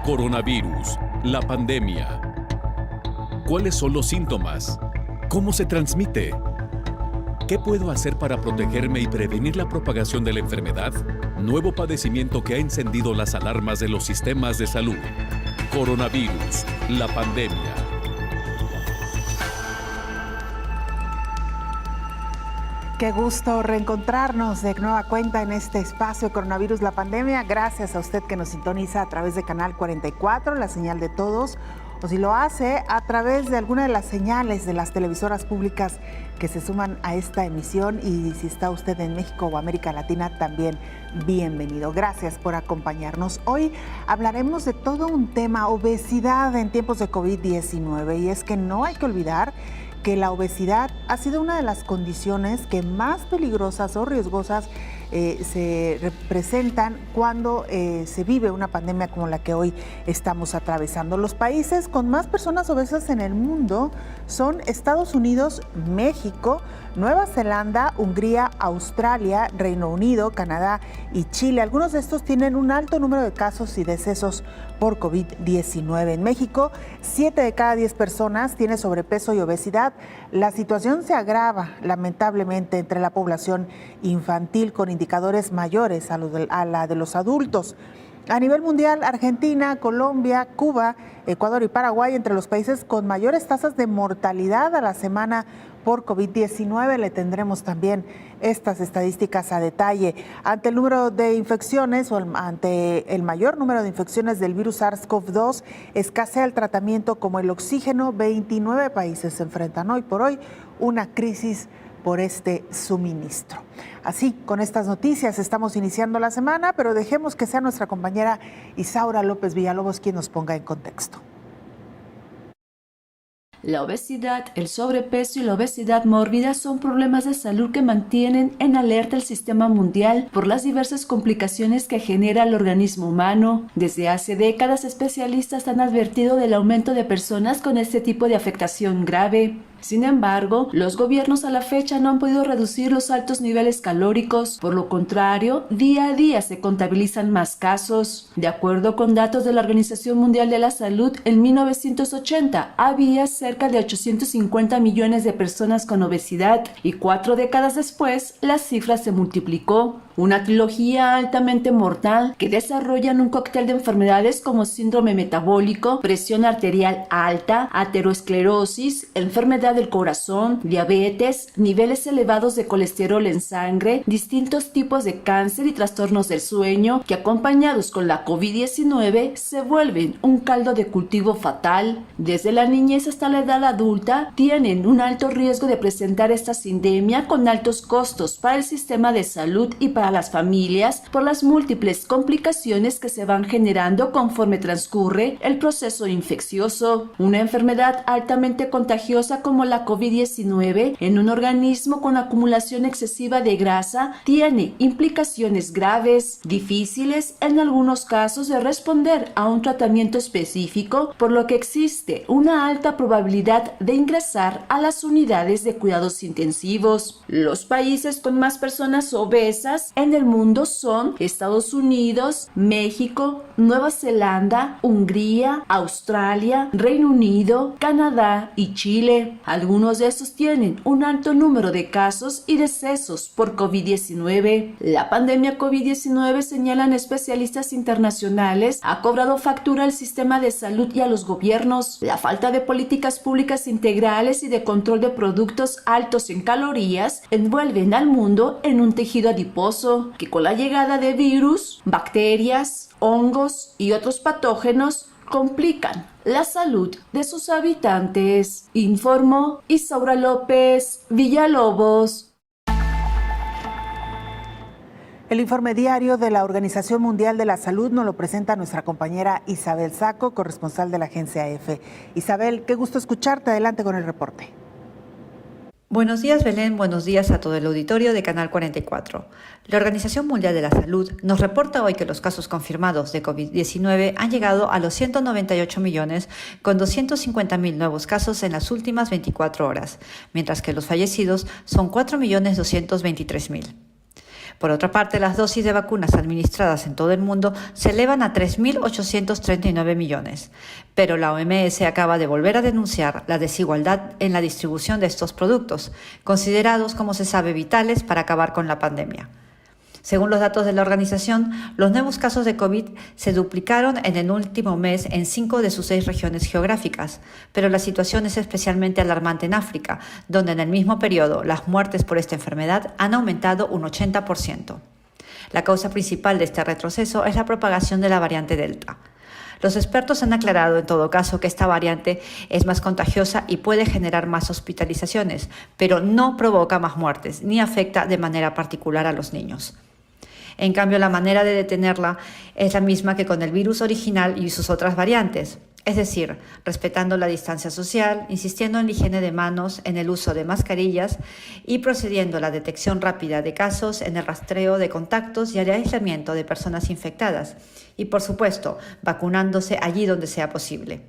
Coronavirus, la pandemia. ¿Cuáles son los síntomas? ¿Cómo se transmite? ¿Qué puedo hacer para protegerme y prevenir la propagación de la enfermedad? Nuevo padecimiento que ha encendido las alarmas de los sistemas de salud. Coronavirus, la pandemia. Qué gusto reencontrarnos de nueva cuenta en este espacio Coronavirus, la pandemia. Gracias a usted que nos sintoniza a través de Canal 44, la señal de todos, o si lo hace a través de alguna de las señales de las televisoras públicas que se suman a esta emisión. Y si está usted en México o América Latina, también bienvenido. Gracias por acompañarnos. Hoy hablaremos de todo un tema, obesidad en tiempos de COVID-19. Y es que no hay que olvidar que la obesidad ha sido una de las condiciones que más peligrosas o riesgosas se representan cuando se vive una pandemia como la que hoy estamos atravesando. Los países con más personas obesas en el mundo son Estados Unidos, México, Nueva Zelanda, Hungría, Australia, Reino Unido, Canadá y Chile. Algunos de estos tienen un alto número de casos y decesos por COVID-19. En México, 7 de cada 10 personas tiene sobrepeso y obesidad. La situación se agrava lamentablemente entre la población infantil, con indicadores mayores a la de los adultos. A nivel mundial, Argentina, Colombia, Cuba, Ecuador y Paraguay, entre los países con mayores tasas de mortalidad a la semana por COVID-19. Le tendremos también estas estadísticas a detalle. Ante el número de infecciones ante el mayor número de infecciones del virus SARS-CoV-2, escasea el tratamiento como el oxígeno. 29 países se enfrentan hoy por hoy una crisis por este suministro. Así, con estas noticias estamos iniciando la semana, pero dejemos que sea nuestra compañera Isaura López Villalobos quien nos ponga en contexto. La obesidad, el sobrepeso y la obesidad mórbida son problemas de salud que mantienen en alerta el sistema mundial por las diversas complicaciones que genera el organismo humano. Desde hace décadas, especialistas han advertido del aumento de personas con este tipo de afectación grave. Sin embargo, los gobiernos a la fecha no han podido reducir los altos niveles calóricos. Por lo contrario, día a día se contabilizan más casos. De acuerdo con datos de la Organización Mundial de la Salud, en 1980 había cerca de 850 millones de personas con obesidad y 4 décadas después la cifra se multiplicó. Una trilogía altamente mortal que desarrollan un cóctel de enfermedades como síndrome metabólico, presión arterial alta, aterosclerosis, enfermedad del corazón, diabetes, niveles elevados de colesterol en sangre, distintos tipos de cáncer y trastornos del sueño que, acompañados con la COVID-19, se vuelven un caldo de cultivo fatal. Desde la niñez hasta la edad adulta tienen un alto riesgo de presentar esta sindemia, con altos costos para el sistema de salud y para las familias por las múltiples complicaciones que se van generando conforme transcurre el proceso infeccioso. Una enfermedad altamente contagiosa como la COVID-19 en un organismo con acumulación excesiva de grasa tiene implicaciones graves, difíciles en algunos casos de responder a un tratamiento específico, por lo que existe una alta probabilidad de ingresar a las unidades de cuidados intensivos. Los países con más personas obesas en el mundo son Estados Unidos, México, Nueva Zelanda, Hungría, Australia, Reino Unido, Canadá y Chile. Algunos de estos tienen un alto número de casos y decesos por COVID-19. La pandemia COVID-19, señalan especialistas internacionales, ha cobrado factura al sistema de salud y a los gobiernos. La falta de políticas públicas integrales y de control de productos altos en calorías envuelven al mundo en un tejido adiposo que, con la llegada de virus, bacterias, hongos y otros patógenos, complican la salud de sus habitantes, informó Isaura López Villalobos. El informe diario de la Organización Mundial de la Salud nos lo presenta nuestra compañera Isabel Saco, corresponsal de la agencia EFE. Isabel, qué gusto escucharte. Adelante con el reporte. Buenos días, Belén. Buenos días a todo el auditorio de Canal 44. La Organización Mundial de la Salud nos reporta hoy que los casos confirmados de COVID-19 han llegado a los 198 millones, con 250.000 nuevos casos en las últimas 24 horas, mientras que los fallecidos son 4.223.000. Por otra parte, las dosis de vacunas administradas en todo el mundo se elevan a 3.839 millones. Pero la OMS acaba de volver a denunciar la desigualdad en la distribución de estos productos, considerados, como se sabe, vitales para acabar con la pandemia. Según los datos de la organización, los nuevos casos de COVID se duplicaron en el último mes en 5 de sus 6 regiones geográficas, pero la situación es especialmente alarmante en África, donde en el mismo periodo las muertes por esta enfermedad han aumentado un 80%. La causa principal de este retroceso es la propagación de la variante Delta. Los expertos han aclarado en todo caso que esta variante es más contagiosa y puede generar más hospitalizaciones, pero no provoca más muertes ni afecta de manera particular a los niños. En cambio, la manera de detenerla es la misma que con el virus original y sus otras variantes, es decir, respetando la distancia social, insistiendo en la higiene de manos, en el uso de mascarillas y procediendo a la detección rápida de casos, en el rastreo de contactos y al aislamiento de personas infectadas y, por supuesto, vacunándose allí donde sea posible.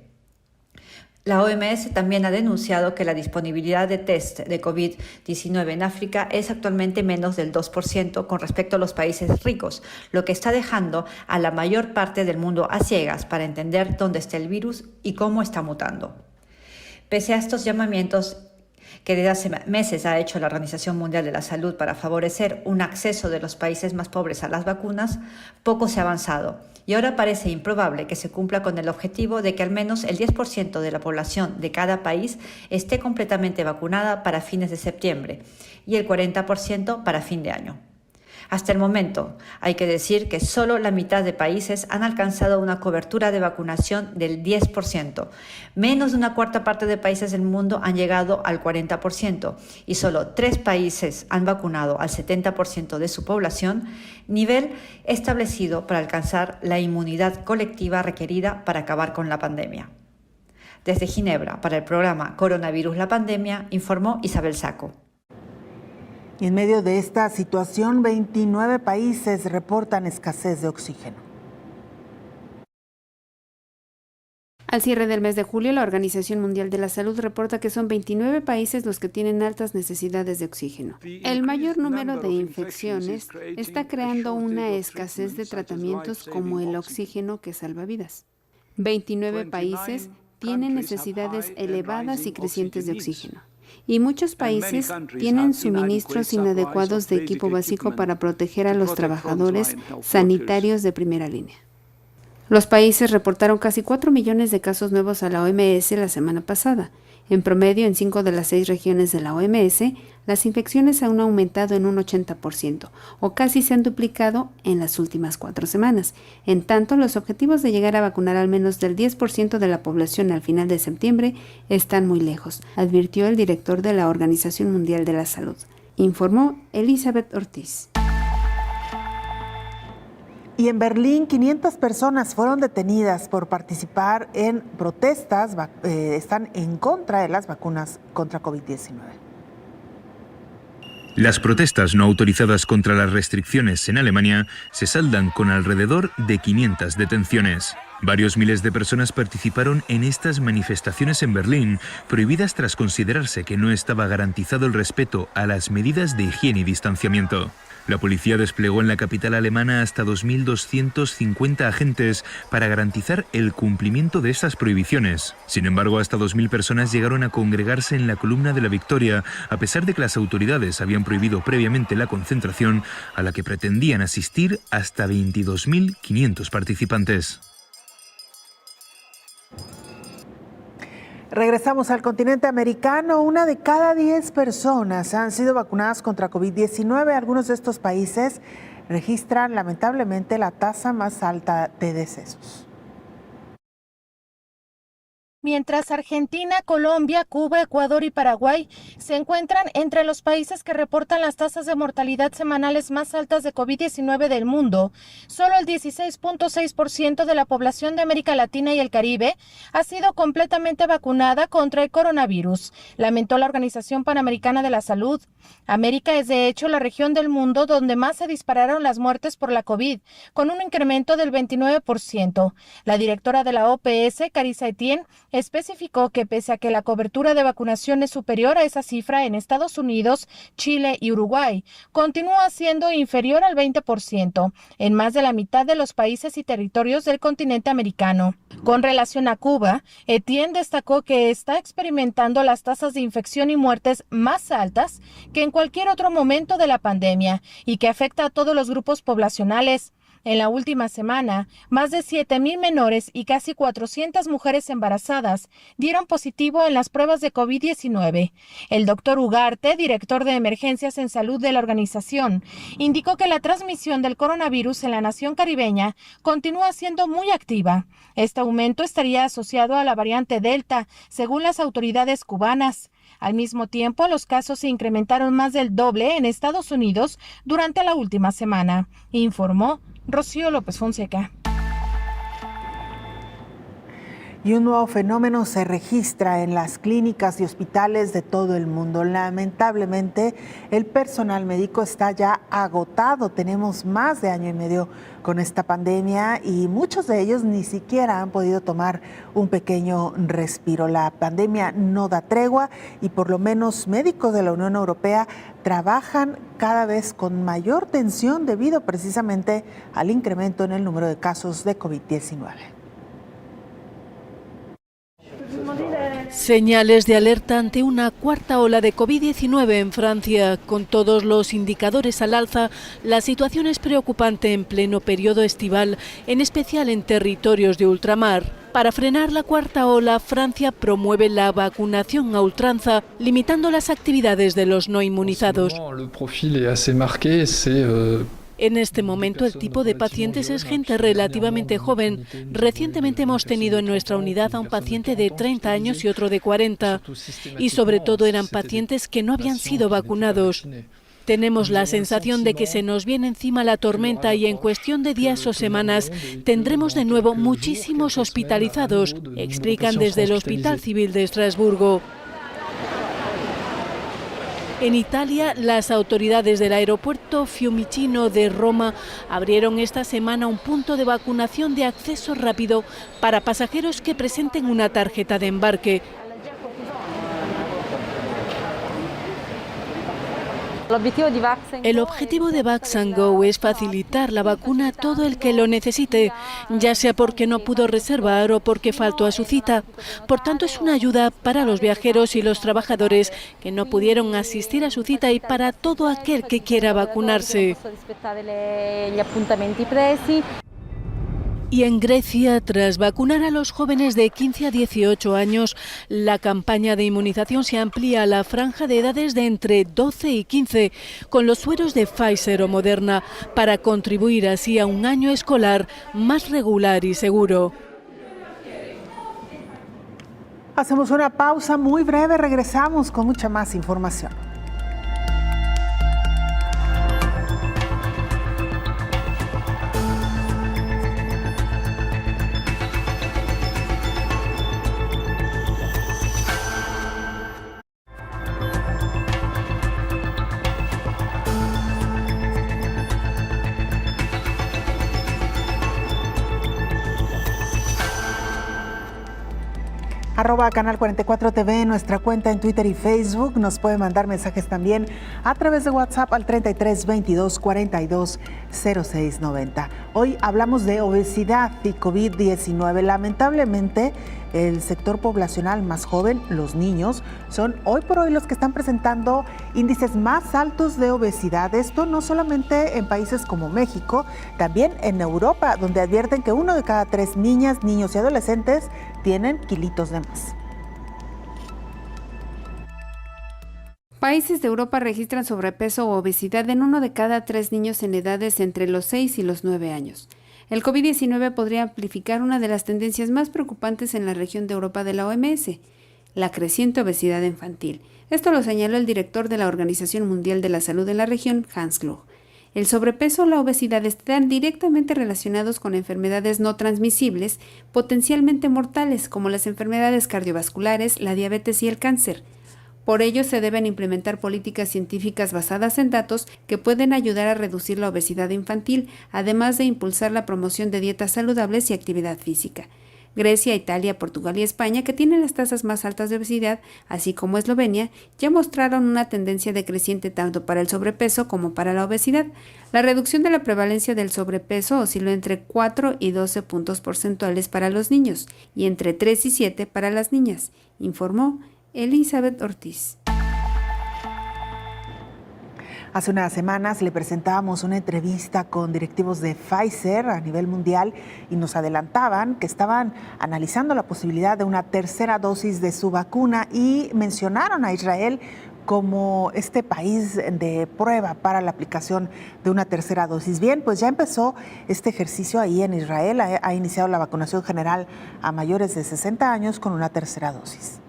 La OMS también ha denunciado que la disponibilidad de test de COVID-19 en África es actualmente menos del 2% con respecto a los países ricos, lo que está dejando a la mayor parte del mundo a ciegas para entender dónde está el virus y cómo está mutando. Pese a estos llamamientos que desde hace meses ha hecho la Organización Mundial de la Salud para favorecer un acceso de los países más pobres a las vacunas, poco se ha avanzado. Y ahora parece improbable que se cumpla con el objetivo de que al menos el 10% de la población de cada país esté completamente vacunada para fines de septiembre y el 40% para fin de año. Hasta el momento, hay que decir que solo la mitad de países han alcanzado una cobertura de vacunación del 10%. Menos de una cuarta parte de países del mundo han llegado al 40% y solo 3 países han vacunado al 70% de su población, nivel establecido para alcanzar la inmunidad colectiva requerida para acabar con la pandemia. Desde Ginebra, para el programa Coronavirus la Pandemia, informó Isabel Saco. Y en medio de esta situación, 29 países reportan escasez de oxígeno. Al cierre del mes de julio, la Organización Mundial de la Salud reporta que son 29 países los que tienen altas necesidades de oxígeno. El mayor número de infecciones está creando una escasez de tratamientos como el oxígeno que salva vidas. 29 países tienen necesidades elevadas y crecientes de oxígeno. Y muchos países tienen suministros inadecuados de equipo básico para proteger a los trabajadores sanitarios de primera línea. Los países reportaron casi 4 millones de casos nuevos a la OMS la semana pasada. En promedio, en 5 de las 6 regiones de la OMS, las infecciones han aumentado en un 80%, o casi se han duplicado en las últimas 4 semanas. En tanto, los objetivos de llegar a vacunar al menos del 10% de la población al final de septiembre están muy lejos, advirtió el director de la Organización Mundial de la Salud. Informó Elizabeth Ortiz. Y en Berlín, 500 personas fueron detenidas por participar en protestas, están en contra de las vacunas contra COVID-19. Las protestas no autorizadas contra las restricciones en Alemania se saldan con alrededor de 500 detenciones. Varios miles de personas participaron en estas manifestaciones en Berlín, prohibidas tras considerarse que no estaba garantizado el respeto a las medidas de higiene y distanciamiento. La policía desplegó en la capital alemana hasta 2.250 agentes para garantizar el cumplimiento de estas prohibiciones. Sin embargo, hasta 2.000 personas llegaron a congregarse en la Columna de la Victoria, a pesar de que las autoridades habían prohibido previamente la concentración, a la que pretendían asistir hasta 22.500 participantes. Regresamos al continente americano. 1 de cada 10 personas han sido vacunadas contra COVID-19. Algunos de estos países registran lamentablemente la tasa más alta de decesos. Mientras Argentina, Colombia, Cuba, Ecuador y Paraguay se encuentran entre los países que reportan las tasas de mortalidad semanales más altas de COVID-19 del mundo, solo el 16.6% de la población de América Latina y el Caribe ha sido completamente vacunada contra el coronavirus, lamentó la Organización Panamericana de la Salud. América es de hecho la región del mundo donde más se dispararon las muertes por la COVID, con un incremento del 29%. La directora de la OPS, Carissa Etienne, Especificó que pese a que la cobertura de vacunación es superior a esa cifra en Estados Unidos, Chile y Uruguay, continúa siendo inferior al 20% en más de la mitad de los países y territorios del continente americano. Con relación a Cuba, Etienne destacó que está experimentando las tasas de infección y muertes más altas que en cualquier otro momento de la pandemia y que afecta a todos los grupos poblacionales. En la última semana, más de 7,000 menores y casi 400 mujeres embarazadas dieron positivo en las pruebas de COVID-19. El doctor Ugarte, director de emergencias en salud de la organización, indicó que la transmisión del coronavirus en la nación caribeña continúa siendo muy activa. Este aumento estaría asociado a la variante Delta, según las autoridades cubanas. Al mismo tiempo, los casos se incrementaron más del doble en Estados Unidos durante la última semana, informó Rocío López Fonseca. Y un nuevo fenómeno se registra en las clínicas y hospitales de todo el mundo. Lamentablemente, el personal médico está ya agotado. Tenemos más de año y medio con esta pandemia y muchos de ellos ni siquiera han podido tomar un pequeño respiro. La pandemia no da tregua y por lo menos médicos de la Unión Europea trabajan cada vez con mayor tensión debido precisamente al incremento en el número de casos de COVID-19. Señales de alerta ante una cuarta ola de COVID-19 en Francia. Con todos los indicadores al alza, la situación es preocupante en pleno periodo estival, en especial en territorios de ultramar. Para frenar la cuarta ola, Francia promueve la vacunación a ultranza, limitando las actividades de los no inmunizados. En este momento el tipo de pacientes es gente relativamente joven. Recientemente hemos tenido en nuestra unidad a un paciente de 30 años y otro de 40. Y sobre todo eran pacientes que no habían sido vacunados. Tenemos la sensación de que se nos viene encima la tormenta y en cuestión de días o semanas tendremos de nuevo muchísimos hospitalizados, explican desde el Hospital Civil de Estrasburgo. En Italia, las autoridades del aeropuerto Fiumicino de Roma abrieron esta semana un punto de vacunación de acceso rápido para pasajeros que presenten una tarjeta de embarque. El objetivo de Vax and Go es facilitar la vacuna a todo el que lo necesite, ya sea porque no pudo reservar o porque faltó a su cita. Por tanto, es una ayuda para los viajeros y los trabajadores que no pudieron asistir a su cita y para todo aquel que quiera vacunarse. Y en Grecia, tras vacunar a los jóvenes de 15 a 18 años, la campaña de inmunización se amplía a la franja de edades de entre 12 y 15, con los sueros de Pfizer o Moderna, para contribuir así a un año escolar más regular y seguro. Hacemos una pausa muy breve, regresamos con mucha más información. @Canal 44 TV, nuestra cuenta en Twitter y Facebook. Nos puede mandar mensajes también a través de WhatsApp al 33 22 42 06 90. Hoy hablamos de obesidad y COVID-19. Lamentablemente, el sector poblacional más joven, los niños, son hoy por hoy los que están presentando índices más altos de obesidad. Esto no solamente en países como México, también en Europa, donde advierten que 1 de cada 3 niñas, niños y adolescentes tienen kilitos de más. Países de Europa registran sobrepeso o obesidad en 1 de cada 3 niños en edades entre los 6 y los 9 años. El COVID-19 podría amplificar una de las tendencias más preocupantes en la región de Europa de la OMS, la creciente obesidad infantil. Esto lo señaló el director de la Organización Mundial de la Salud en la región, Hans Kluge. El sobrepeso o la obesidad están directamente relacionados con enfermedades no transmisibles, potencialmente mortales, como las enfermedades cardiovasculares, la diabetes y el cáncer. Por ello, se deben implementar políticas científicas basadas en datos que pueden ayudar a reducir la obesidad infantil, además de impulsar la promoción de dietas saludables y actividad física. Grecia, Italia, Portugal y España, que tienen las tasas más altas de obesidad, así como Eslovenia, ya mostraron una tendencia decreciente tanto para el sobrepeso como para la obesidad. La reducción de la prevalencia del sobrepeso osciló entre 4 y 12 puntos porcentuales para los niños y entre 3 y 7 para las niñas, informó Elizabeth Ortiz. Hace unas semanas le presentábamos una entrevista con directivos de Pfizer a nivel mundial y nos adelantaban que estaban analizando la posibilidad de una tercera dosis de su vacuna y mencionaron a Israel como este país de prueba para la aplicación de una tercera dosis. Bien, pues ya empezó este ejercicio ahí en Israel, ha iniciado la vacunación general a mayores de 60 años con una tercera dosis.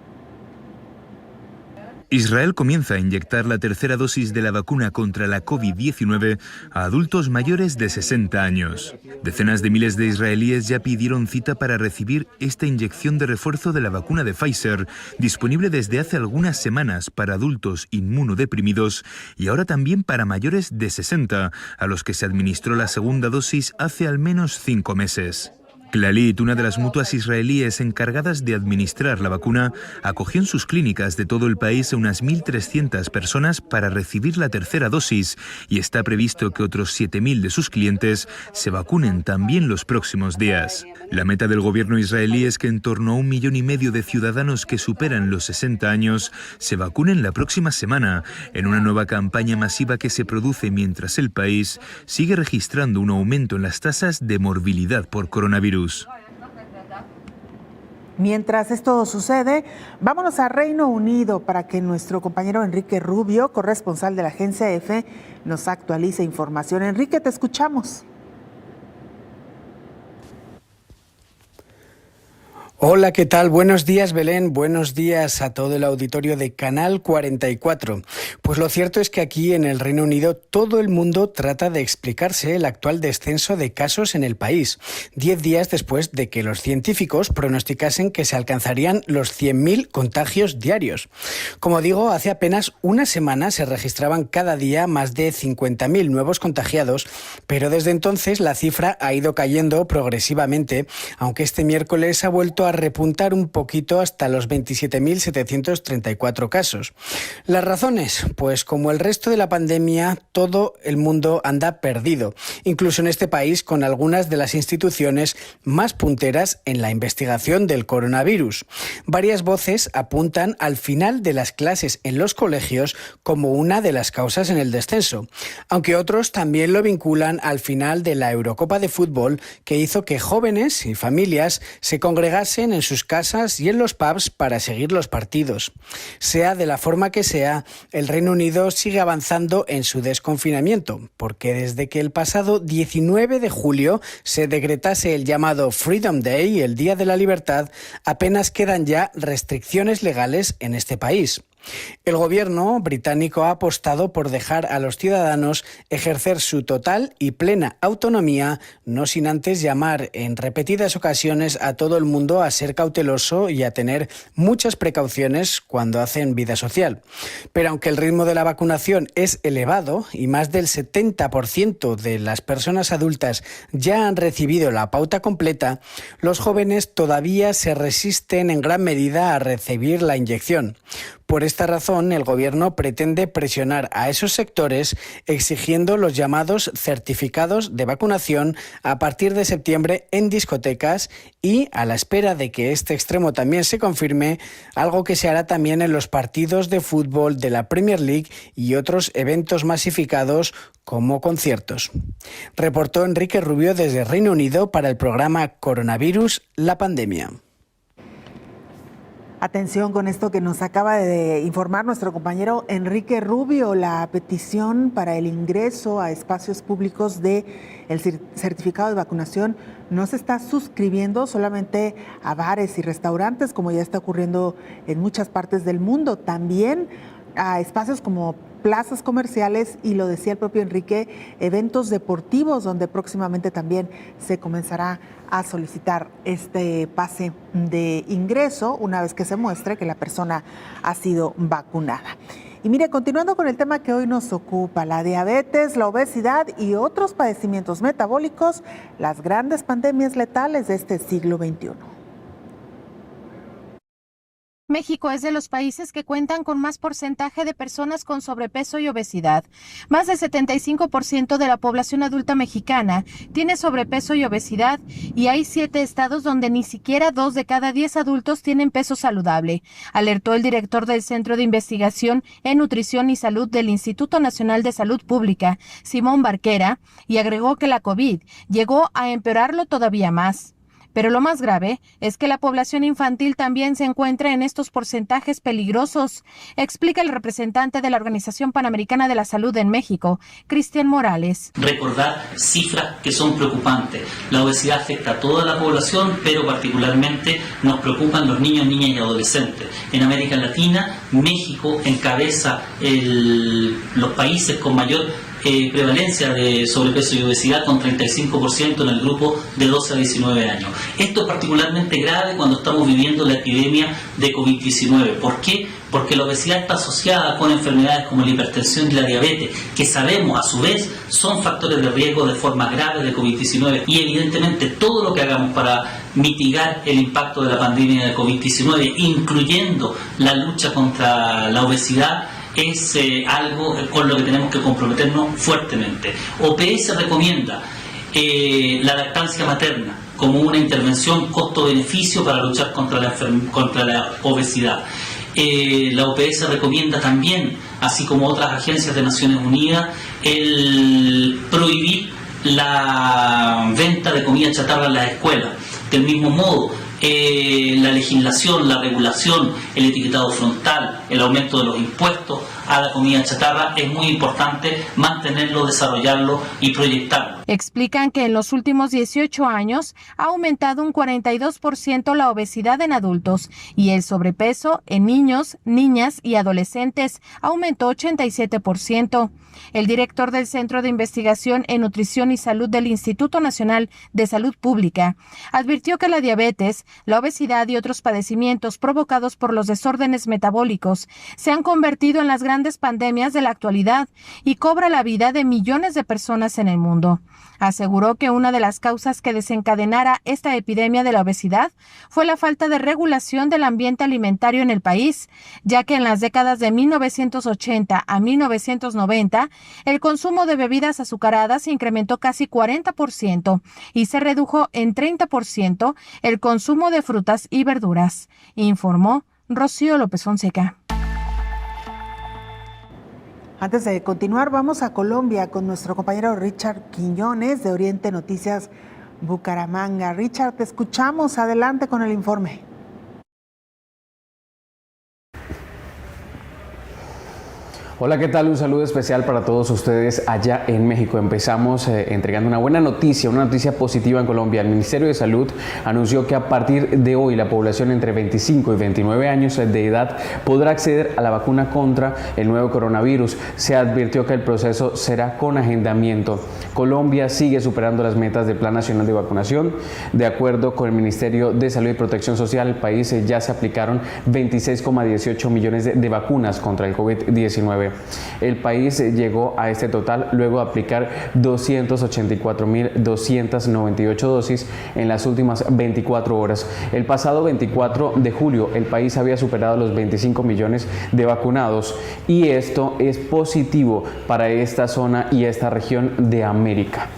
Israel comienza a inyectar la tercera dosis de la vacuna contra la COVID-19 a adultos mayores de 60 años. Decenas de miles de israelíes ya pidieron cita para recibir esta inyección de refuerzo de la vacuna de Pfizer, disponible desde hace algunas semanas para adultos inmunodeprimidos y ahora también para mayores de 60, a los que se administró la segunda dosis hace al menos 5 meses. Clalit, una de las mutuas israelíes encargadas de administrar la vacuna, acogió en sus clínicas de todo el país a unas 1.300 personas para recibir la tercera dosis y está previsto que otros 7.000 de sus clientes se vacunen también los próximos días. La meta del gobierno israelí es que en torno a 1,5 millones de ciudadanos que superan los 60 años se vacunen la próxima semana en una nueva campaña masiva que se produce mientras el país sigue registrando un aumento en las tasas de morbilidad por coronavirus. Mientras esto sucede, vámonos a Reino Unido para que nuestro compañero Enrique Rubio, corresponsal de la agencia EFE, nos actualice información. Enrique, te escuchamos. Hola, ¿qué tal? Buenos días, Belén. Buenos días a todo el auditorio de Canal 44. Pues lo cierto es que aquí en el Reino Unido todo el mundo trata de explicarse el actual descenso de casos en el país, 10 días después de que los científicos pronosticasen que se alcanzarían los 100.000 contagios diarios. Como digo, hace apenas una semana se registraban cada día más de 50.000 nuevos contagiados, pero desde entonces la cifra ha ido cayendo progresivamente, aunque este miércoles ha vuelto a repuntar un poquito hasta los 27.734 casos. ¿Las razones? Pues como el resto de la pandemia, todo el mundo anda perdido, incluso en este país con algunas de las instituciones más punteras en la investigación del coronavirus. Varias voces apuntan al final de las clases en los colegios como una de las causas en el descenso, aunque otros también lo vinculan al final de la Eurocopa de fútbol, que hizo que jóvenes y familias se congregasen en sus casas y en los pubs para seguir los partidos. Sea de la forma que sea, el Reino Unido sigue avanzando en su desconfinamiento, porque desde que el pasado 19 de julio se decretase el llamado Freedom Day, el Día de la Libertad, apenas quedan ya restricciones legales en este país. El gobierno británico ha apostado por dejar a los ciudadanos ejercer su total y plena autonomía, no sin antes llamar en repetidas ocasiones a todo el mundo a ser cauteloso y a tener muchas precauciones cuando hacen vida social. Pero aunque el ritmo de la vacunación es elevado y más del 70% de las personas adultas ya han recibido la pauta completa, los jóvenes todavía se resisten en gran medida a recibir la inyección. Por esta razón, el gobierno pretende presionar a esos sectores exigiendo los llamados certificados de vacunación a partir de septiembre en discotecas y, a la espera de que este extremo también se confirme, algo que se hará también en los partidos de fútbol de la Premier League y otros eventos masificados como conciertos. Reportó Enrique Rubio desde Reino Unido para el programa Coronavirus, la pandemia. Atención con esto que nos acaba de informar nuestro compañero Enrique Rubio, la petición para el ingreso a espacios públicos de el certificado de vacunación no se está suscribiendo solamente a bares y restaurantes, como ya está ocurriendo en muchas partes del mundo, también a espacios como plazas comerciales y, lo decía el propio Enrique, eventos deportivos donde próximamente también se comenzará a solicitar este pase de ingreso una vez que se muestre que la persona ha sido vacunada. Y mire, continuando con el tema que hoy nos ocupa, la diabetes, la obesidad y otros padecimientos metabólicos, las grandes pandemias letales de este siglo XXI. México es de los países que cuentan con más porcentaje de personas con sobrepeso y obesidad. Más del 75% de la población adulta mexicana tiene sobrepeso y obesidad, y hay 7 estados donde ni siquiera 2 de cada 10 adultos tienen peso saludable, alertó el director del Centro de Investigación en Nutrición y Salud del Instituto Nacional de Salud Pública, Simón Barquera, y agregó que la COVID llegó a empeorarlo todavía más. Pero lo más grave es que la población infantil también se encuentra en estos porcentajes peligrosos, explica el representante de la Organización Panamericana de la Salud en México, Cristian Morales. Recordar cifras que son preocupantes. La obesidad afecta a toda la población, pero particularmente nos preocupan los niños, niñas y adolescentes. En América Latina, México encabeza los países con mayor prevalencia de sobrepeso y obesidad, con 35% en el grupo de 12 a 19 años. Esto es particularmente grave cuando estamos viviendo la epidemia de COVID-19. ¿Por qué? Porque la obesidad está asociada con enfermedades como la hipertensión y la diabetes, que sabemos a su vez son factores de riesgo de forma grave de COVID-19. Y evidentemente todo lo que hagamos para mitigar el impacto de la pandemia de COVID-19, incluyendo la lucha contra la obesidad, es algo con lo que tenemos que comprometernos fuertemente. OPS recomienda la lactancia materna como una intervención costo-beneficio para luchar contra la obesidad. La OPS recomienda también, así como otras agencias de Naciones Unidas, el prohibir la venta de comida chatarra en las escuelas. Del mismo modo, la legislación, la regulación, el etiquetado frontal, el aumento de los impuestos a la comida chatarra, es muy importante mantenerlo, desarrollarlo y proyectarlo. Explican que en los últimos 18 años ha aumentado un 42% la obesidad en adultos y el sobrepeso en niños, niñas y adolescentes aumentó 87%. El director del Centro de Investigación en Nutrición y Salud del Instituto Nacional de Salud Pública advirtió que la diabetes, la obesidad y otros padecimientos provocados por los desórdenes metabólicos se han convertido en las grandes pandemias de la actualidad y cobra la vida de millones de personas en el mundo. Aseguró que una de las causas que desencadenara esta epidemia de la obesidad fue la falta de regulación del ambiente alimentario en el país, ya que en las décadas de 1980 a 1990 el consumo de bebidas azucaradas incrementó casi 40% y se redujo en 30% el consumo de frutas y verduras, informó Rocío López Fonseca. Antes de continuar, vamos a Colombia con nuestro compañero Richard Quiñones de Oriente Noticias Bucaramanga. Richard, te escuchamos. Adelante con el informe. Hola, ¿qué tal? Un saludo especial para todos ustedes allá en México. Empezamos entregando una buena noticia, una noticia positiva en Colombia. El Ministerio de Salud anunció que a partir de hoy la población entre 25 y 29 años de edad podrá acceder a la vacuna contra el nuevo coronavirus. Se advirtió que el proceso será con agendamiento. Colombia sigue superando las metas del Plan Nacional de Vacunación. De acuerdo con el Ministerio de Salud y Protección Social, el país ya se aplicaron 26,18 millones de vacunas contra el COVID-19. El país llegó a este total luego de aplicar 284.298 dosis en las últimas 24 horas. El pasado 24 de julio el país había superado los 25 millones de vacunados y esto es positivo para esta zona y esta región de América.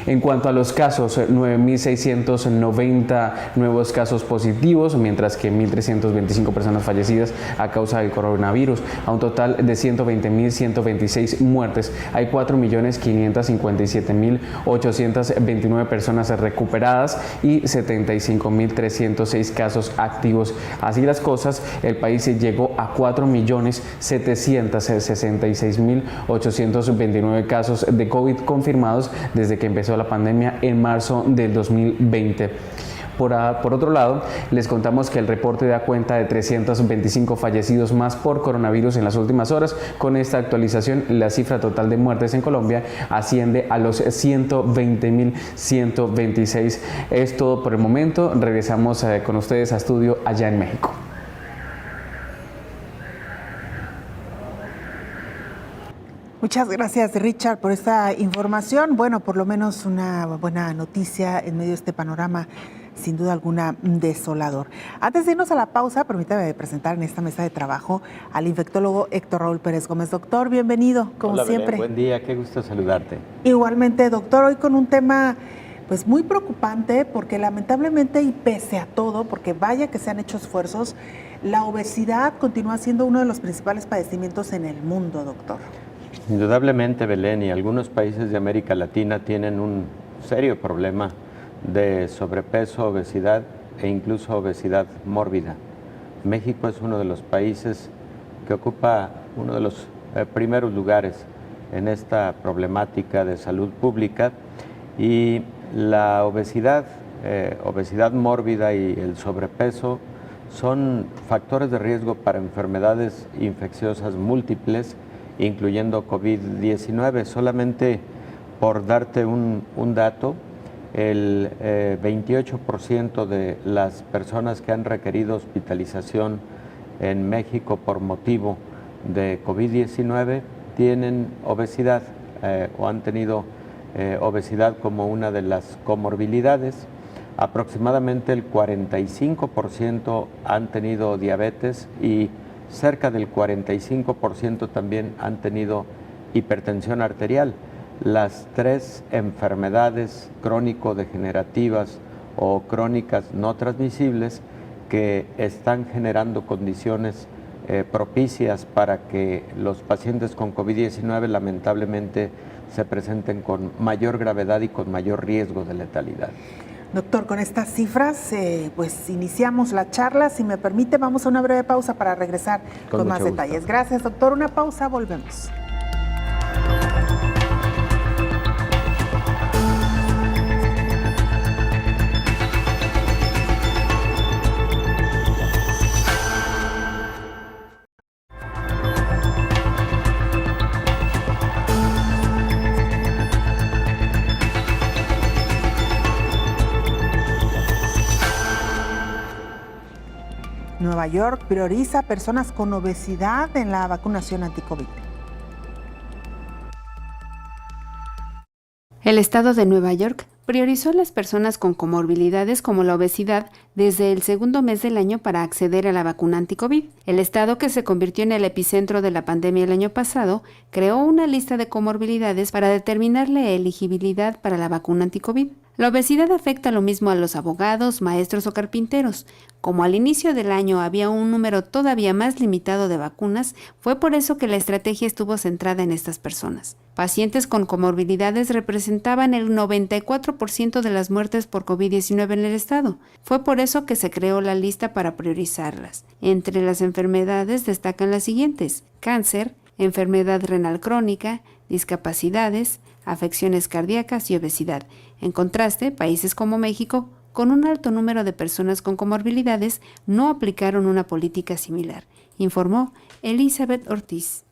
En cuanto a los casos, 9.690 nuevos casos positivos, mientras que 1.325 personas fallecidas a causa del coronavirus, a un total de 120.126 muertes. Hay 4.557.829 personas recuperadas y 75.306 casos activos. Así las cosas, el país llegó a 4.766.829 casos de COVID confirmados desde que empezó la pandemia en marzo del 2020. Por otro lado, les contamos que el reporte da cuenta de 325 fallecidos más por coronavirus en las últimas horas. Con esta actualización, la cifra total de muertes en Colombia asciende a los 120.126. Es todo por el momento. Regresamos con ustedes a estudio allá en México. Muchas gracias, Richard, por esta información. Bueno, por lo menos una buena noticia en medio de este panorama sin duda alguna desolador. Antes de irnos a la pausa, permítame presentar en esta mesa de trabajo al infectólogo Héctor Raúl Pérez Gómez. Doctor, bienvenido, como Hola, siempre. Belén, buen día, qué gusto saludarte. Igualmente, doctor, hoy con un tema pues muy preocupante, porque lamentablemente y pese a todo, porque vaya que se han hecho esfuerzos, la obesidad continúa siendo uno de los principales padecimientos en el mundo, doctor. Indudablemente, Belén, y algunos países de América Latina tienen un serio problema de sobrepeso, obesidad e incluso obesidad mórbida. México es uno de los países que ocupa uno de los primeros lugares en esta problemática de salud pública, y la obesidad, obesidad mórbida y el sobrepeso son factores de riesgo para enfermedades infecciosas múltiples, incluyendo COVID-19. Solamente por darte un dato, el 28% de las personas que han requerido hospitalización en México por motivo de COVID-19 tienen obesidad o han tenido obesidad como una de las comorbilidades. Aproximadamente el 45% han tenido diabetes y cerca del 45% también han tenido hipertensión arterial. Las tres enfermedades crónico-degenerativas o crónicas no transmisibles que están generando condiciones propicias para que los pacientes con COVID-19 lamentablemente se presenten con mayor gravedad y con mayor riesgo de letalidad. Doctor, con estas cifras, pues iniciamos la charla. Si me permite, vamos a una breve pausa para regresar con más detalles. Gracias, doctor. Una pausa, volvemos. Nueva York prioriza personas con obesidad en la vacunación anti-COVID. El estado de Nueva York priorizó a las personas con comorbilidades como la obesidad desde el segundo mes del año para acceder a la vacuna anti-COVID. El estado, que se convirtió en el epicentro de la pandemia el año pasado, creó una lista de comorbilidades para determinar la elegibilidad para la vacuna anti-COVID. La obesidad afecta lo mismo a los abogados, maestros o carpinteros. Como al inicio del año había un número todavía más limitado de vacunas, fue por eso que la estrategia estuvo centrada en estas personas. Pacientes con comorbilidades representaban el 94% de las muertes por COVID-19 en el estado. Fue por eso que se creó la lista para priorizarlas. Entre las enfermedades destacan las siguientes: cáncer, enfermedad renal crónica, discapacidades, afecciones cardíacas y obesidad. En contraste, países como México, con un alto número de personas con comorbilidades, no aplicaron una política similar, informó Elizabeth Ortiz.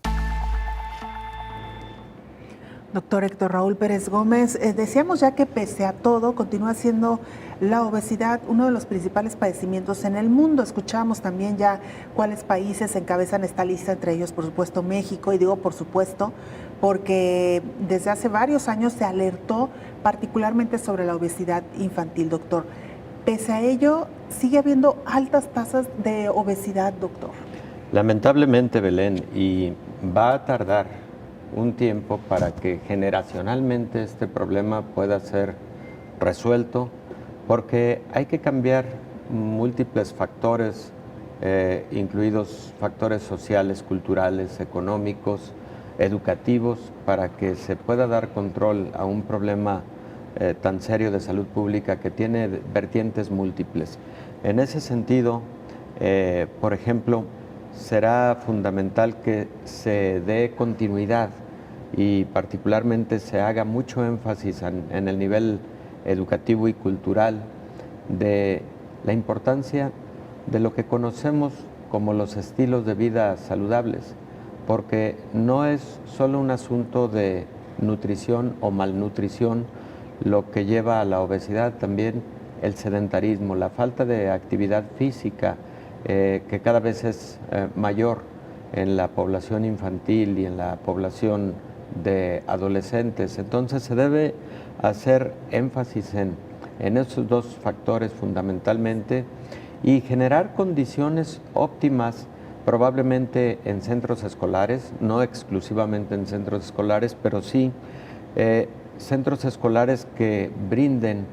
Doctor Héctor Raúl Pérez Gómez, decíamos ya que pese a todo continúa siendo la obesidad uno de los principales padecimientos en el mundo. Escuchamos también ya cuáles países encabezan esta lista, entre ellos por supuesto México, y digo por supuesto porque desde hace varios años se alertó particularmente sobre la obesidad infantil, doctor. Pese a ello, sigue habiendo altas tasas de obesidad, doctor. Lamentablemente, Belén, y va a tardar un tiempo para que generacionalmente este problema pueda ser resuelto, porque hay que cambiar múltiples factores, incluidos factores sociales, culturales, económicos, educativos, para que se pueda dar control a un problema tan serio de salud pública que tiene vertientes múltiples. En ese sentido, por ejemplo, será fundamental que se dé continuidad y particularmente se haga mucho énfasis en el nivel educativo y cultural de la importancia de lo que conocemos como los estilos de vida saludables, porque no es solo un asunto de nutrición o malnutrición lo que lleva a la obesidad, también el sedentarismo, la falta de actividad física, que cada vez es mayor en la población infantil y en la población de adolescentes. Entonces se debe hacer énfasis en en esos dos factores fundamentalmente y generar condiciones óptimas probablemente en centros escolares, no exclusivamente en centros escolares, pero sí centros escolares que brinden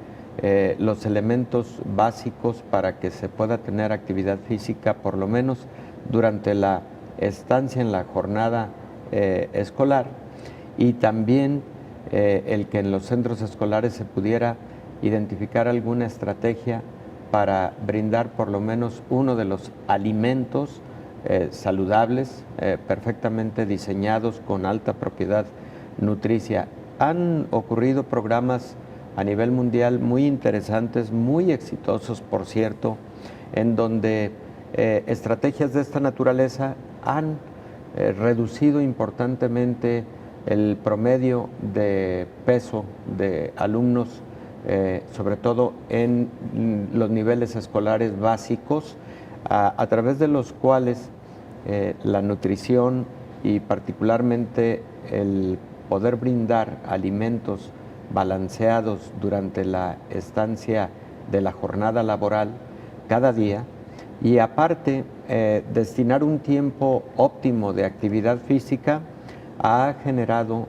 los elementos básicos para que se pueda tener actividad física por lo menos durante la estancia en la jornada escolar, y también el que en los centros escolares se pudiera identificar alguna estrategia para brindar por lo menos uno de los alimentos saludables, perfectamente diseñados con alta propiedad nutricia. Han ocurrido programas a nivel mundial muy interesantes, muy exitosos, por cierto, en donde estrategias de esta naturaleza han reducido importantemente el promedio de peso de alumnos, sobre todo en los niveles escolares básicos, a través de los cuales la nutrición y particularmente el poder brindar alimentos balanceados durante la estancia de la jornada laboral cada día, y aparte destinar un tiempo óptimo de actividad física ha generado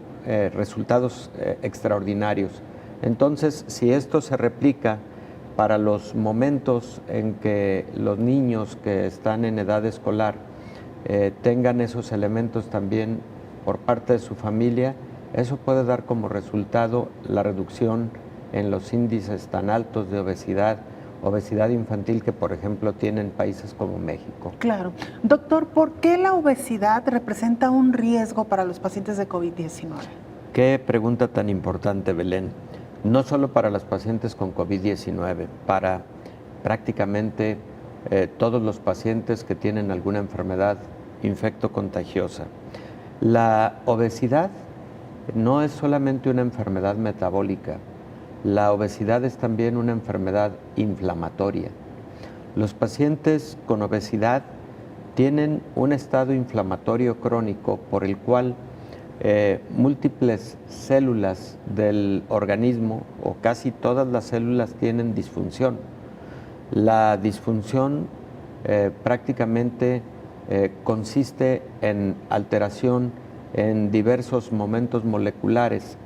resultados extraordinarios. Entonces, si esto se replica para los momentos en que los niños que están en edad escolar tengan esos elementos también por parte de su familia, eso puede dar como resultado la reducción en los índices tan altos de obesidad infantil que, por ejemplo, tienen países como México. Claro. Doctor, ¿por qué la obesidad representa un riesgo para los pacientes de COVID-19? Qué pregunta tan importante, Belén. No solo para los pacientes con COVID-19, para prácticamente todos los pacientes que tienen alguna enfermedad infectocontagiosa. La obesidad no es solamente una enfermedad metabólica, la obesidad es también una enfermedad inflamatoria. Los pacientes con obesidad tienen un estado inflamatorio crónico por el cual múltiples células del organismo, o casi todas las células, tienen disfunción. La disfunción prácticamente consiste en alteración en diversos momentos moleculares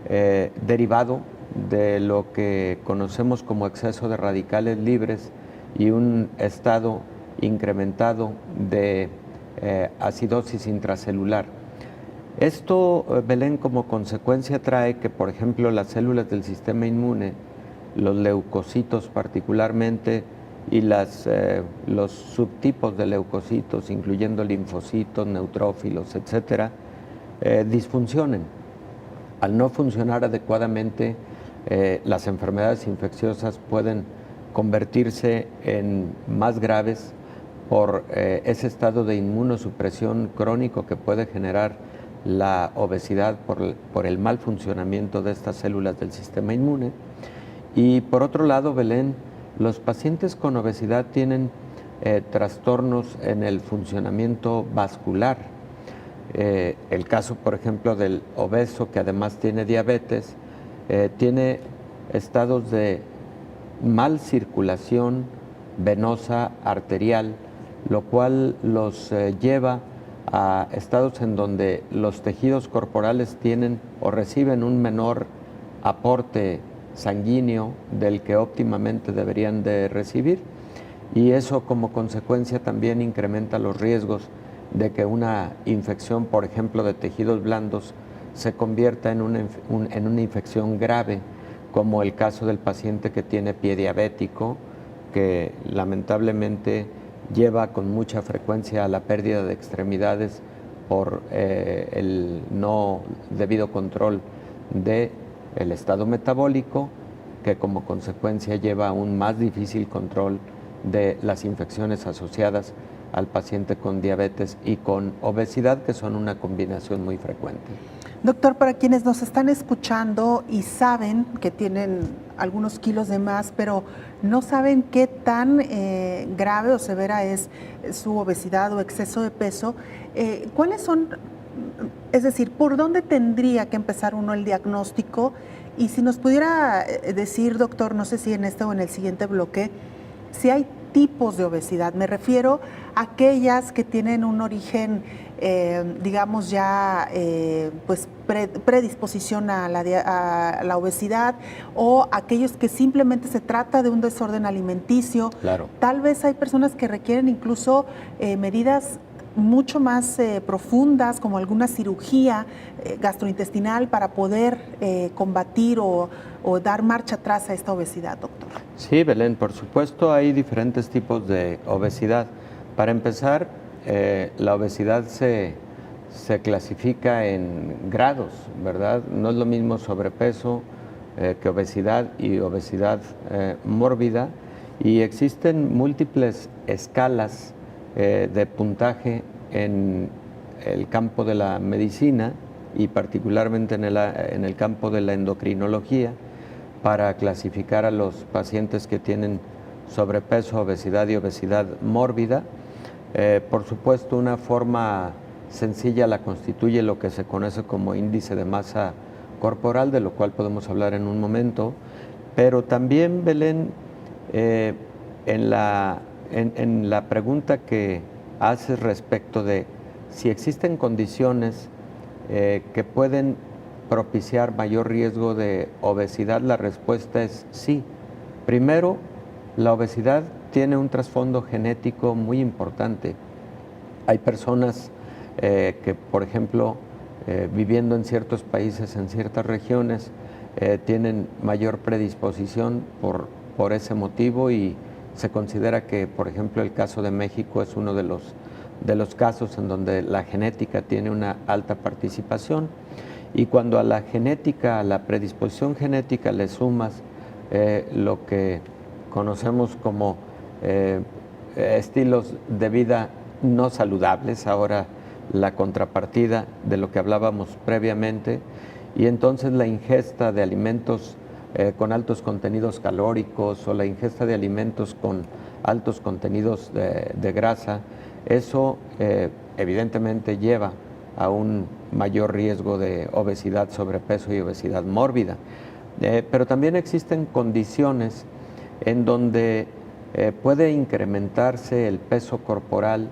derivado de lo que conocemos como exceso de radicales libres y un estado incrementado de acidosis intracelular. Esto, Belén, como consecuencia trae que, por ejemplo, las células del sistema inmune, los leucocitos particularmente, y los subtipos de leucocitos, incluyendo linfocitos, neutrófilos, etcétera, disfuncionen. Al no funcionar adecuadamente, las enfermedades infecciosas pueden convertirse en más graves por ese estado de inmunosupresión crónico que puede generar la obesidad por el mal funcionamiento de estas células del sistema inmune. Y por otro lado, Belén, los pacientes con obesidad tienen trastornos en el funcionamiento vascular. El caso, por ejemplo, del obeso, que además tiene diabetes, tiene estados de mal circulación venosa arterial, lo cual los lleva a estados en donde los tejidos corporales tienen o reciben un menor aporte sanguíneo del que óptimamente deberían de recibir, y eso como consecuencia también incrementa los riesgos de que una infección, por ejemplo, de tejidos blandos se convierta en una infección grave, como el caso del paciente que tiene pie diabético, que lamentablemente lleva con mucha frecuencia a la pérdida de extremidades por el no debido control del estado metabólico, que como consecuencia lleva a un más difícil control de las infecciones asociadas al paciente con diabetes y con obesidad, que son una combinación muy frecuente. Doctor, para quienes nos están escuchando y saben que tienen algunos kilos de más, pero no saben qué tan grave o severa es su obesidad o exceso de peso, ¿cuáles son, es decir, por dónde tendría que empezar uno el diagnóstico Y si nos pudiera decir, doctor, no sé si en este o en el siguiente bloque, si hay tipos de obesidad. Me refiero a aquellas que tienen un origen, digamos ya, pues predisposición a la obesidad, o aquellos que simplemente se trata de un desorden alimenticio. Claro. Tal vez hay personas que requieren incluso medidas mucho más profundas, como alguna cirugía gastrointestinal para poder combatir o dar marcha atrás a esta obesidad, doctor. Sí, Belén, por supuesto hay diferentes tipos de obesidad. Para empezar, la obesidad se clasifica en grados, ¿verdad? No es lo mismo sobrepeso que obesidad y obesidad mórbida, y existen múltiples escalas de puntaje en el campo de la medicina y particularmente en el campo de la endocrinología para clasificar a los pacientes que tienen sobrepeso, obesidad y obesidad mórbida. Por supuesto, una forma sencilla la constituye lo que se conoce como índice de masa corporal, de lo cual podemos hablar en un momento, pero también, Belén, en la pregunta que haces respecto de si existen condiciones que pueden propiciar mayor riesgo de obesidad, la respuesta es sí. Primero, la obesidad tiene un trasfondo genético muy importante. Hay personas que, por ejemplo, viviendo en ciertos países, en ciertas regiones, tienen mayor predisposición por ese motivo, y se considera que, por ejemplo, el caso de México es uno de los casos en donde la genética tiene una alta participación. Y cuando a la genética, a la predisposición genética le sumas lo que conocemos como estilos de vida no saludables, ahora la contrapartida de lo que hablábamos previamente, y entonces la ingesta de alimentos con altos contenidos calóricos o la ingesta de alimentos con altos contenidos de grasa, eso evidentemente lleva a un mayor riesgo de obesidad, sobrepeso y obesidad mórbida. Pero también existen condiciones en donde puede incrementarse el peso corporal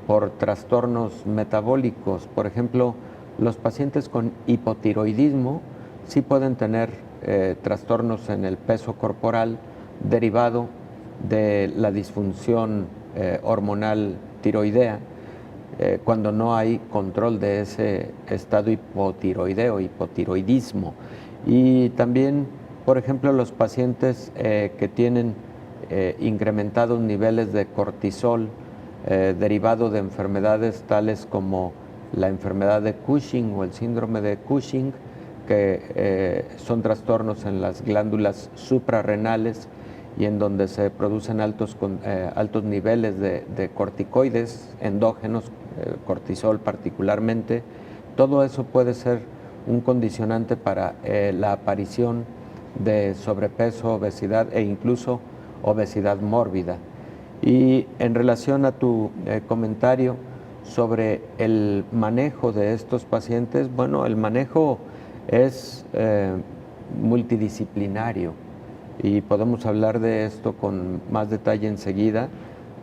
por trastornos metabólicos. Por ejemplo, los pacientes con hipotiroidismo sí pueden tener trastornos en el peso corporal derivado de la disfunción hormonal tiroidea, cuando no hay control de ese estado hipotiroideo, hipotiroidismo. Y también, por ejemplo, los pacientes que tienen incrementados niveles de cortisol derivado de enfermedades tales como la enfermedad de Cushing o el síndrome de Cushing, que son trastornos en las glándulas suprarrenales y en donde se producen altos niveles de corticoides endógenos, cortisol particularmente. Todo eso puede ser un condicionante para la aparición de sobrepeso, obesidad e incluso obesidad mórbida. Y en relación a tu comentario sobre el manejo de estos pacientes, bueno, el manejo es multidisciplinario y podemos hablar de esto con más detalle enseguida,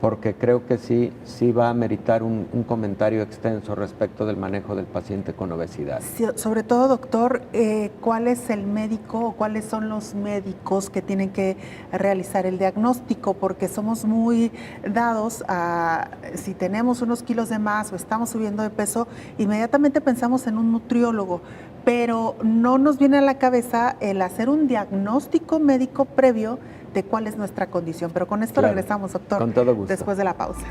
porque creo que sí va a meritar un comentario extenso respecto del manejo del paciente con obesidad. Sí, sobre todo, doctor, ¿cuál es el médico o cuáles son los médicos que tienen que realizar el diagnóstico? Porque somos muy dados a, si tenemos unos kilos de más o estamos subiendo de peso, inmediatamente pensamos en un nutriólogo, pero no nos viene a la cabeza el hacer un diagnóstico médico previo de cuál es nuestra condición. Pero con esto regresamos, doctor, con todo gusto, después de la pausa.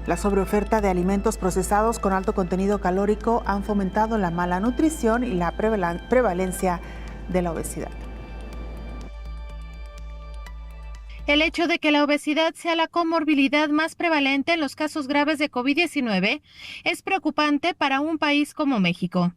La sobreoferta de alimentos procesados con alto contenido calórico han fomentado la mala nutrición y la prevalencia de la obesidad. El hecho de que la obesidad sea la comorbilidad más prevalente en los casos graves de COVID-19 es preocupante para un país como México.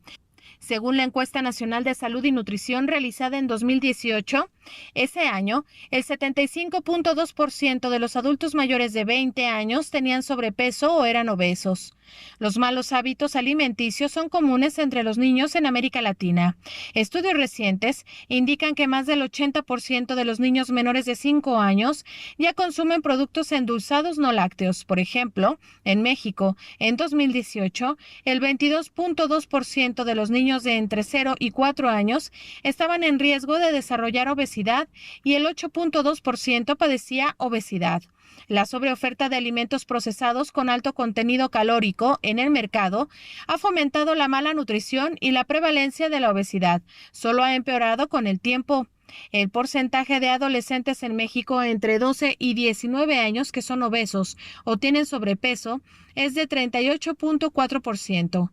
Según la encuesta nacional de salud y nutrición realizada en 2018, ese año, el 75.2% de los adultos mayores de 20 años tenían sobrepeso o eran obesos. Los malos hábitos alimenticios son comunes entre los niños en América Latina. Estudios recientes indican que más del 80% de los niños menores de 5 años ya consumen productos endulzados no lácteos. Por ejemplo, en México, en 2018, el 22.2% de los niños de entre 0 y 4 años estaban en riesgo de desarrollar obesidad y el 8.2% padecía obesidad. La sobreoferta de alimentos procesados con alto contenido calórico en el mercado ha fomentado la mala nutrición y la prevalencia de la obesidad. Solo ha empeorado con el tiempo. El porcentaje de adolescentes en México entre 12 y 19 años que son obesos o tienen sobrepeso es de 38.4%.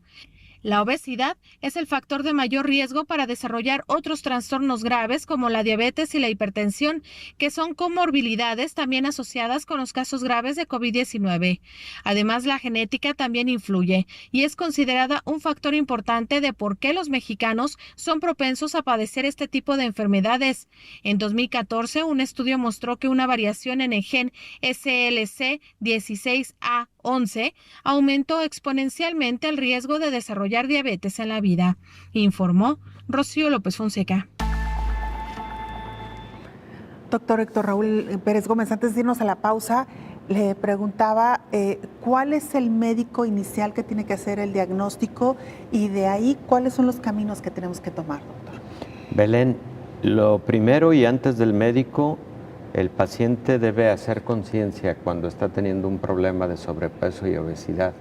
La obesidad es el factor de mayor riesgo para desarrollar otros trastornos graves como la diabetes y la hipertensión, que son comorbilidades también asociadas con los casos graves de COVID-19. Además, la genética también influye y es considerada un factor importante de por qué los mexicanos son propensos a padecer este tipo de enfermedades. En 2014, un estudio mostró que una variación en el gen SLC16A11 aumentó exponencialmente el riesgo de desarrollar diabetes en la vida, informó Rocío López Fonseca. Doctor Héctor Raúl Pérez Gómez, antes de irnos a la pausa, le preguntaba cuál es el médico inicial que tiene que hacer el diagnóstico y de ahí cuáles son los caminos que tenemos que tomar, doctor. Belén, lo primero y antes del médico, el paciente debe hacer conciencia cuando está teniendo un problema de sobrepeso y obesidad.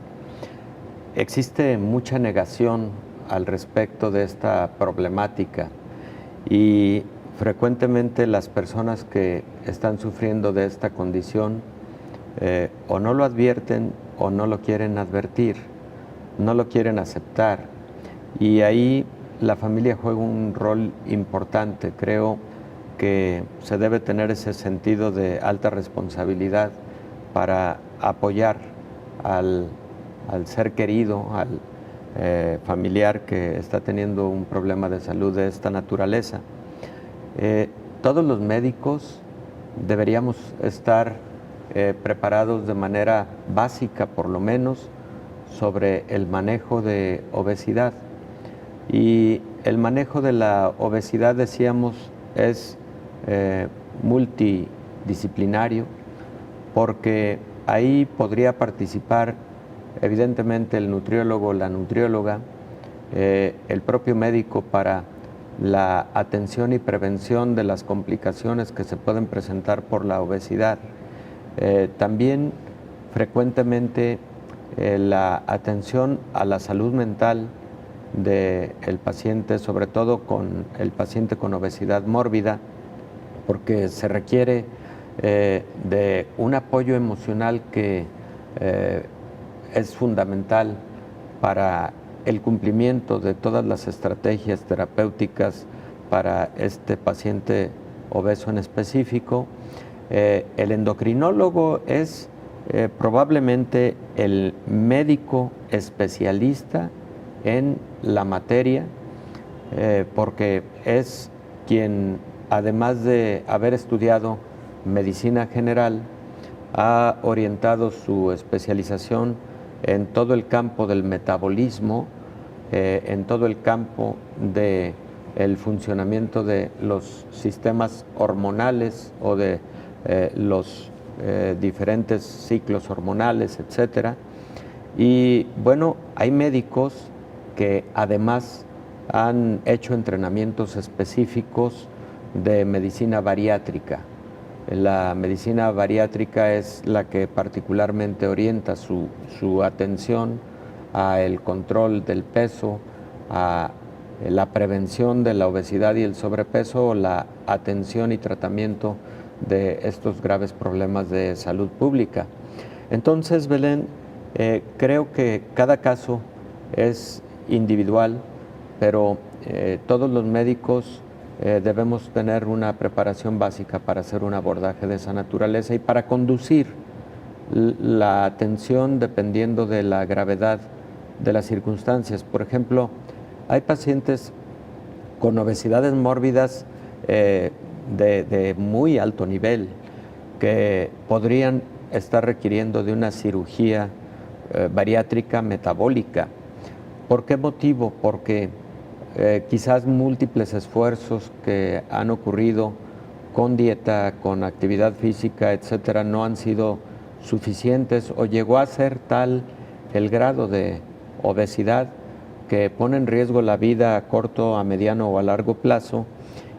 Existe mucha negación al respecto de esta problemática y frecuentemente las personas que están sufriendo de esta condición o no lo advierten o no lo quieren advertir, no lo quieren aceptar, y ahí la familia juega un rol importante. Creo que se debe tener ese sentido de alta responsabilidad para apoyar al ser querido, al familiar que está teniendo un problema de salud de esta naturaleza. Todos los médicos deberíamos estar preparados de manera básica, por lo menos, sobre el manejo de obesidad. Y el manejo de la obesidad, decíamos, es multidisciplinario, porque ahí podría participar evidentemente el nutriólogo, la nutrióloga, el propio médico para la atención y prevención de las complicaciones que se pueden presentar por la obesidad. También frecuentemente la atención a la salud mental del paciente, sobre todo con el paciente con obesidad mórbida, porque se requiere de un apoyo emocional que es fundamental para el cumplimiento de todas las estrategias terapéuticas para este paciente obeso en específico. El endocrinólogo es probablemente el médico especialista en la materia, porque es quien, además de haber estudiado medicina general, ha orientado su especialización en todo el campo del metabolismo, en todo el campo del funcionamiento de los sistemas hormonales o de los diferentes ciclos hormonales, etcétera. Y bueno, hay médicos que además han hecho entrenamientos específicos de medicina bariátrica. La medicina bariátrica es la que particularmente orienta su atención al control del peso, a la prevención de la obesidad y el sobrepeso, o la atención y tratamiento de estos graves problemas de salud pública. Entonces, Belén, creo que cada caso es individual, pero todos los médicos debemos tener una preparación básica para hacer un abordaje de esa naturaleza y para conducir la atención dependiendo de la gravedad de las circunstancias. Por ejemplo, hay pacientes con obesidades mórbidas de muy alto nivel que podrían estar requiriendo de una cirugía bariátrica metabólica. ¿Por qué motivo? Porque quizás múltiples esfuerzos que han ocurrido con dieta, con actividad física, etcétera, no han sido suficientes o llegó a ser tal el grado de obesidad que pone en riesgo la vida a corto, a mediano o a largo plazo,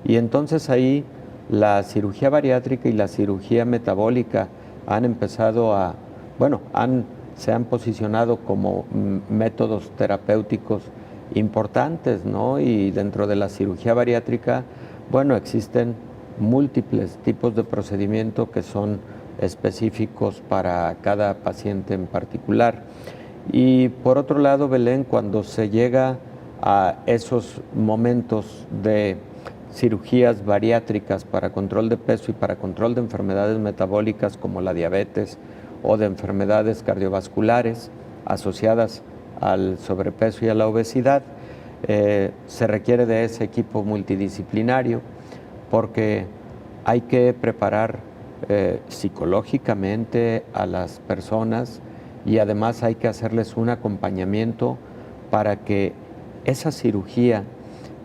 y entonces ahí la cirugía bariátrica y la cirugía metabólica han empezado a, se han posicionado como métodos terapéuticos importantes, ¿no? Y dentro de la cirugía bariátrica, existen múltiples tipos de procedimiento que son específicos para cada paciente en particular. Y por otro lado, Belén, cuando se llega a esos momentos de cirugías bariátricas para control de peso y para control de enfermedades metabólicas como la diabetes o de enfermedades cardiovasculares asociadas al sobrepeso y a la obesidad, se requiere de ese equipo multidisciplinario porque hay que preparar psicológicamente a las personas y además hay que hacerles un acompañamiento para que esa cirugía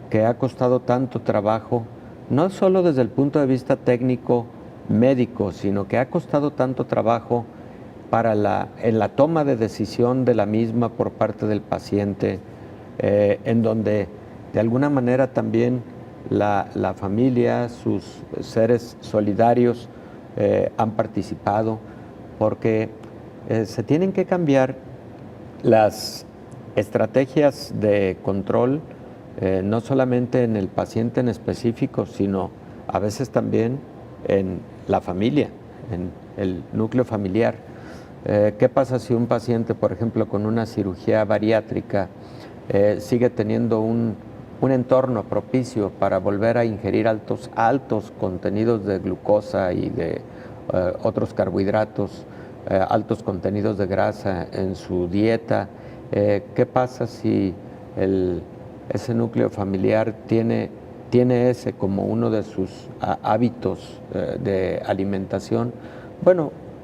que ha costado tanto trabajo, no solo desde el punto de vista técnico médico, sino que ha costado tanto trabajo en la toma de decisión de la misma por parte del paciente, en donde de alguna manera también la familia, sus seres solidarios han participado, porque se tienen que cambiar las estrategias de control, no solamente en el paciente en específico, sino a veces también en la familia, en el núcleo familiar. ¿Qué pasa si un paciente, por ejemplo, con una cirugía bariátrica sigue teniendo un entorno propicio para volver a ingerir altos contenidos de glucosa y de otros carbohidratos, altos contenidos de grasa en su dieta? ¿Qué pasa si ese núcleo familiar tiene ese como uno de sus hábitos de alimentación?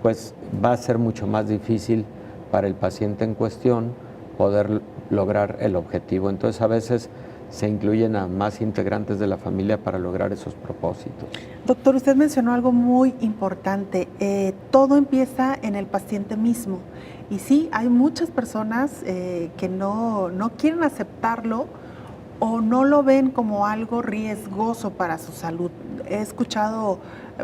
Pues va a ser mucho más difícil para el paciente en cuestión poder lograr el objetivo. Entonces a veces se incluyen a más integrantes de la familia para lograr esos propósitos. Doctor, usted mencionó algo muy importante. Todo empieza en el paciente mismo. Y sí, hay muchas personas que no quieren aceptarlo o no lo ven como algo riesgoso para su salud. He escuchado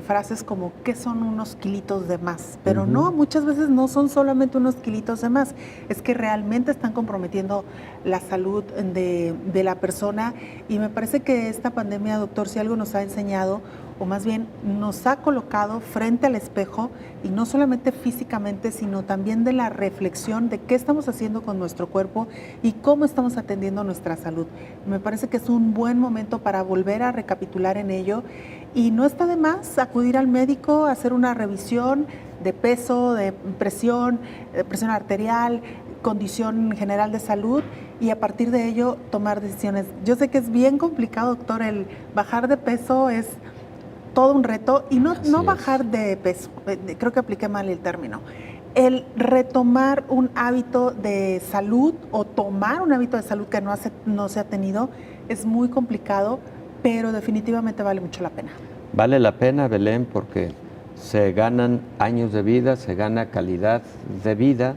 frases como ¿qué son unos kilitos de más? Pero no, muchas veces no son solamente unos kilitos de más, es que realmente están comprometiendo la salud de la persona. Y me parece que esta pandemia, doctor, si algo nos ha enseñado, o más bien nos ha colocado frente al espejo, y no solamente físicamente, sino también de la reflexión de qué estamos haciendo con nuestro cuerpo y cómo estamos atendiendo nuestra salud. Me parece que es un buen momento para volver a recapitular en ello, y no está de más acudir al médico, hacer una revisión de peso, de presión arterial, condición general de salud, y a partir de ello tomar decisiones. Yo sé que es bien complicado, doctor, el bajar de peso es todo un reto, y no bajar de peso, creo que apliqué mal el término. El retomar un hábito de salud o tomar un hábito de salud que no se ha tenido es muy complicado, pero definitivamente vale mucho la pena. Vale la pena, Belén, porque se ganan años de vida, se gana calidad de vida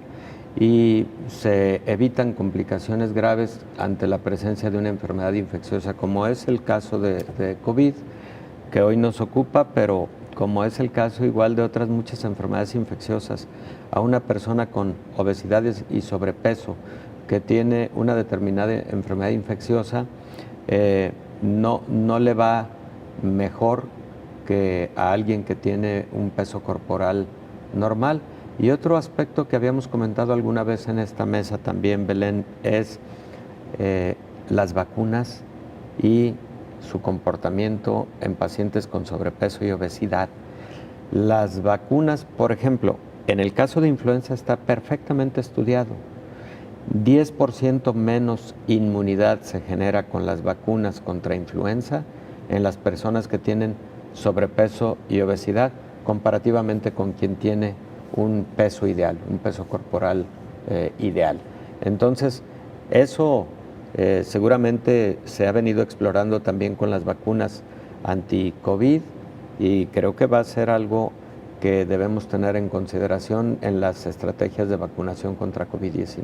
y se evitan complicaciones graves ante la presencia de una enfermedad infecciosa, como es el caso de COVID, que hoy nos ocupa, pero como es el caso igual de otras muchas enfermedades infecciosas. A una persona con obesidad y sobrepeso que tiene una determinada enfermedad infecciosa, no le va mejor que a alguien que tiene un peso corporal normal. Y otro aspecto que habíamos comentado alguna vez en esta mesa también, Belén, es las vacunas y su comportamiento en pacientes con sobrepeso y obesidad. Las vacunas, por ejemplo, en el caso de influenza está perfectamente estudiado. 10% menos inmunidad se genera con las vacunas contra influenza en las personas que tienen sobrepeso y obesidad, comparativamente con quien tiene un peso ideal, un peso corporal ideal. Entonces, eso seguramente se ha venido explorando también con las vacunas anti-COVID y creo que va a ser algo que debemos tener en consideración en las estrategias de vacunación contra COVID-19.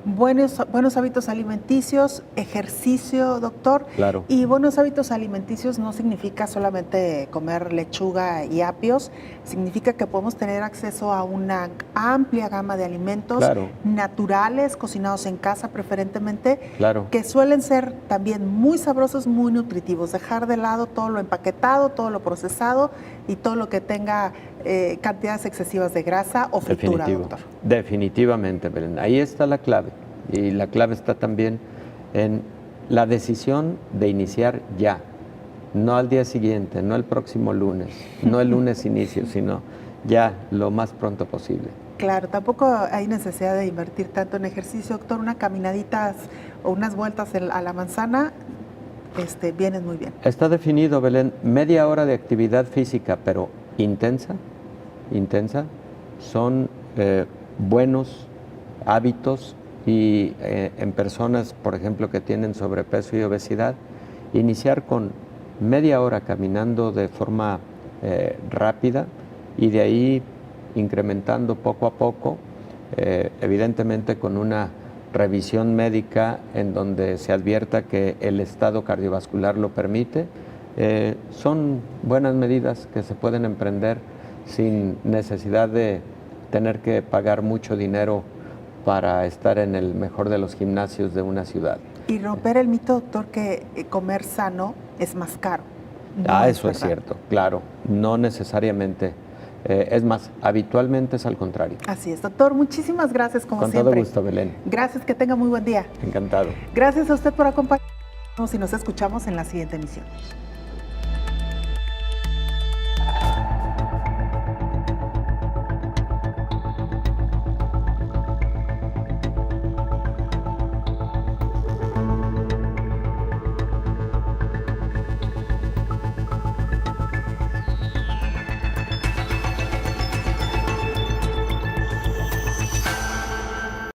Buenos hábitos alimenticios, ejercicio, doctor. Claro. Y buenos hábitos alimenticios no significa solamente comer lechuga y apios, significa que podemos tener acceso a una amplia gama de alimentos naturales, cocinados en casa preferentemente, que suelen ser también muy sabrosos, muy nutritivos. Dejar de lado todo lo empaquetado, todo lo procesado y todo lo que tenga cantidades excesivas de grasa o fritura, doctor. Definitivamente, Belén. Ahí está la clave. Y la clave está también en la decisión de iniciar ya. No al día siguiente, no el próximo lunes, no el lunes inicio, sino ya lo más pronto posible. Claro, tampoco hay necesidad de invertir tanto en ejercicio, doctor. Una caminadita o unas vueltas a la manzana vienen muy bien. Está definido, Belén, media hora de actividad física, pero intensa, son buenos hábitos y en personas, por ejemplo, que tienen sobrepeso y obesidad, iniciar con media hora caminando de forma rápida y de ahí incrementando poco a poco, evidentemente con una revisión médica en donde se advierta que el estado cardiovascular lo permite. Son buenas medidas que se pueden emprender sin necesidad de tener que pagar mucho dinero para estar en el mejor de los gimnasios de una ciudad. Y romper el mito, doctor, que comer sano es más caro. Eso es cierto, claro, no necesariamente. Es más, habitualmente es al contrario. Así es, doctor. Muchísimas gracias, como siempre. Con todo gusto, Belén. Gracias, que tenga muy buen día. Encantado. Gracias a usted por acompañarnos y nos escuchamos en la siguiente emisión.